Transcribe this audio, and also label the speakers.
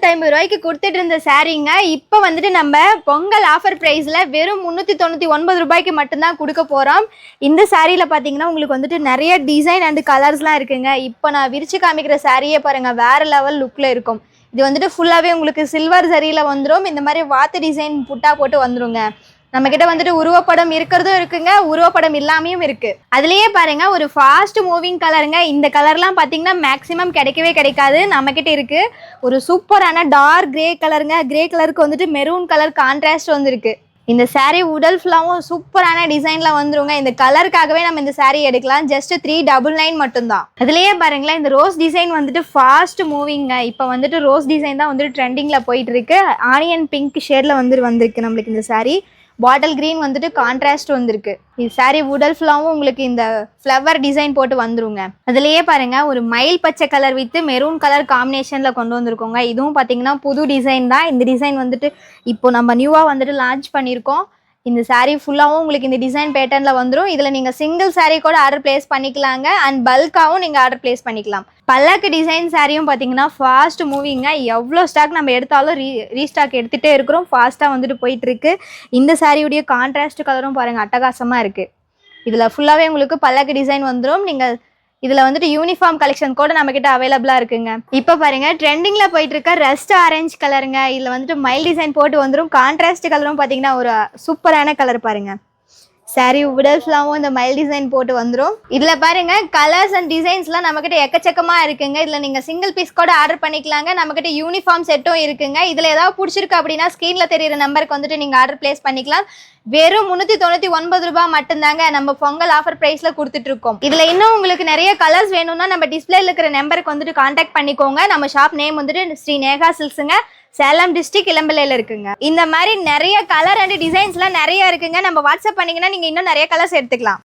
Speaker 1: 450 ரூபாய்க்கு கொடுத்துட்டு இருந்த சாரீங்க இப்போ வந்துட்டு நம்ம பொங்கல் ஆஃபர் ப்ரைஸில் வெறும் 399 ரூபாய்க்கு மட்டும்தான் கொடுக்க போகிறோம். இந்த சாரியில் பார்த்தீங்கன்னா உங்களுக்கு வந்துட்டு நிறைய டிசைன் அண்ட் கலர்ஸ்லாம் இருக்குங்க. இப்போ நான் விரிச்சு காமிக்கிற சாரியே பாருங்கள், வேறு லெவல் லுக்கில் இருக்கும். இது வந்துட்டு ஃபுல்லாகவே உங்களுக்கு சில்வர் சரியில் வந்துடும். இந்த மாதிரி வாத்து டிசைன் புட்டா போட்டு வந்துருங்க. நம்ம கிட்ட வந்துட்டு உருவப்படம் இருக்கிறதும் இருக்குங்க, உருவப்படம் இல்லாமையும் இருக்கு. அதுலயே பாருங்க ஒரு ஃபாஸ்ட் மூவிங் கலருங்க. இந்த கலர்லாம் பாத்தீங்கன்னா மேக்ஸிமம் கிடைக்கவே கிடைக்காது, நம்ம கிட்ட இருக்கு. ஒரு சூப்பரான டார்க் கிரே கலருங்க. கிரே கலருக்கு வந்துட்டு மெரூன் கலர் கான்ட்ராஸ்ட் வந்துருக்கு. இந்த சாரீ உடல் ஃபுல்லாவும் சூப்பரான டிசைன்ல வந்துருங்க. இந்த கலருக்காகவே நம்ம இந்த சாரீ எடுக்கலாம். ஜஸ்ட் 399 மட்டும்தான். அதுலயே பாருங்களேன், இந்த ரோஸ் டிசைன் வந்துட்டு ஃபாஸ்ட் மூவிங்க. இப்போ வந்துட்டு ரோஸ் டிசைன் தான் வந்துட்டு ட்ரெண்டிங்ல போயிட்டு இருக்கு. ஆனியன் பிங்க் ஷேட்ல வந்திருக்கு நம்மளுக்கு இந்த சாரீ. பாட்டில் கிரீன் வந்துட்டு கான்ட்ராஸ்ட் வந்திருக்கு. இது சாரீ உடல் ஃபுல்லாவும் உங்களுக்கு இந்த ஃப்ளவர் டிசைன் போட்டு வந்துருங்க. அதுலயே பாருங்க ஒரு மயில் பச்சை கலர் வித் மெரூன் கலர் காம்பினேஷன்ல கொண்டு வந்திருக்கோங்க. இதுவும் பாத்தீங்கன்னா புது டிசைன் தான். இந்த டிசைன் வந்துட்டு இப்போ நம்ம நியூவா வந்துட்டு லான்ச் பண்ணியிருக்கோம். இந்த சாரீ ஃபுல்லாகவும் உங்களுக்கு இந்த டிசைன் பேட்டர்னில் வந்துடும். இதில் நீங்கள் சிங்கிள் சாரீ கூட ஆர்டர் பிளேஸ் பண்ணிக்கலாங்க. அண்ட் பல்காகவும் நீங்கள் ஆர்டர் பிளேஸ் பண்ணிக்கலாம். பல்லக்கு டிசைன் சாரியும் பார்த்தீங்கன்னா ஃபாஸ்ட் மூவிங்க. எவ்வளோ ஸ்டாக் நம்ம எடுத்தாலும் ரீஸ்டாக் எடுத்துகிட்டே இருக்கிறோம். ஃபாஸ்ட்டாக வந்துட்டு போயிட்டுருக்கு. இந்த சாரியுடைய கான்ட்ராஸ்ட் கலரும் பாருங்கள், அட்டகாசமாக இருக்குது. இதில் ஃபுல்லாகவே உங்களுக்கு பல்லக்கு டிசைன் வந்துடும். நீங்கள் இதில் வந்துட்டு யூனிஃபார்ம் கலெக்ஷன் கூட நம்மக்கிட்ட அவைலபிளாக இருக்குங்க. இப்போ பாருங்கள் ட்ரெண்டிங்கில் போயிட்டு இருக்க ரஸ்ட் ஆரஞ்சு கலருங்க. இதில் வந்துட்டு மைல் டிசைன் போட்டு வந்துடும். கான்ட்ராஸ்ட் கலரும் பார்த்தீங்கன்னா ஒரு சூப்பரான கலர் பாருங்கள். சாரீ உடல் ஃபுல்லாவும் இந்த மைல் டிசைன் போட்டு வந்துடும். இதில் பாருங்க கலர்ஸ் அண்ட் டிசைன்ஸ்லாம் நம்மக்கிட்ட எக்கச்சக்கமாக இருக்குங்க. இதில் நீங்கள் சிங்கிள் பீஸ் கூட ஆர்டர் பண்ணிக்கலாங்க. நம்மக்கிட்ட யூனிஃபார்ம் செட்டும் இருக்குங்க. இதில் ஏதாவது பிடிச்சிருக்கு அப்படின்னா ஸ்க்ரீனில் தெரியிற நம்பருக்கு வந்துட்டு நீங்கள் ஆர்டர் பிளேஸ் பண்ணிக்கலாம். வெறும் 399 ரூபாய் மட்டும்தாங்க நம்ம பொங்கல் ஆஃபர் ப்ரைஸில் கொடுத்துட்ருக்கோம். இதில் இன்னும் உங்களுக்கு நிறைய கலர்ஸ் வேணும்னா நம்ம டிஸ்பிளேல இருக்கிற நம்பருக்கு வந்துட்டு கான்டாக்ட் பண்ணிக்கோங்க. நம்ம ஷாப் நேம் வந்துட்டு ஸ்ரீ நேகா சில்க்ஸுங்க, சேலம் டிஸ்ட்ரிக்ட் இளம்பிள்ளையில இருக்குங்க. இந்த மாதிரி நிறைய கலர் அண்ட் டிசைன்ஸ்லாம் நிறைய இருக்குங்க. நம்ம வாட்ஸ்அப் பண்ணீங்கன்னா நீங்கள் இன்னும் நிறைய கலர்ஸ் எடுத்துக்கலாம்.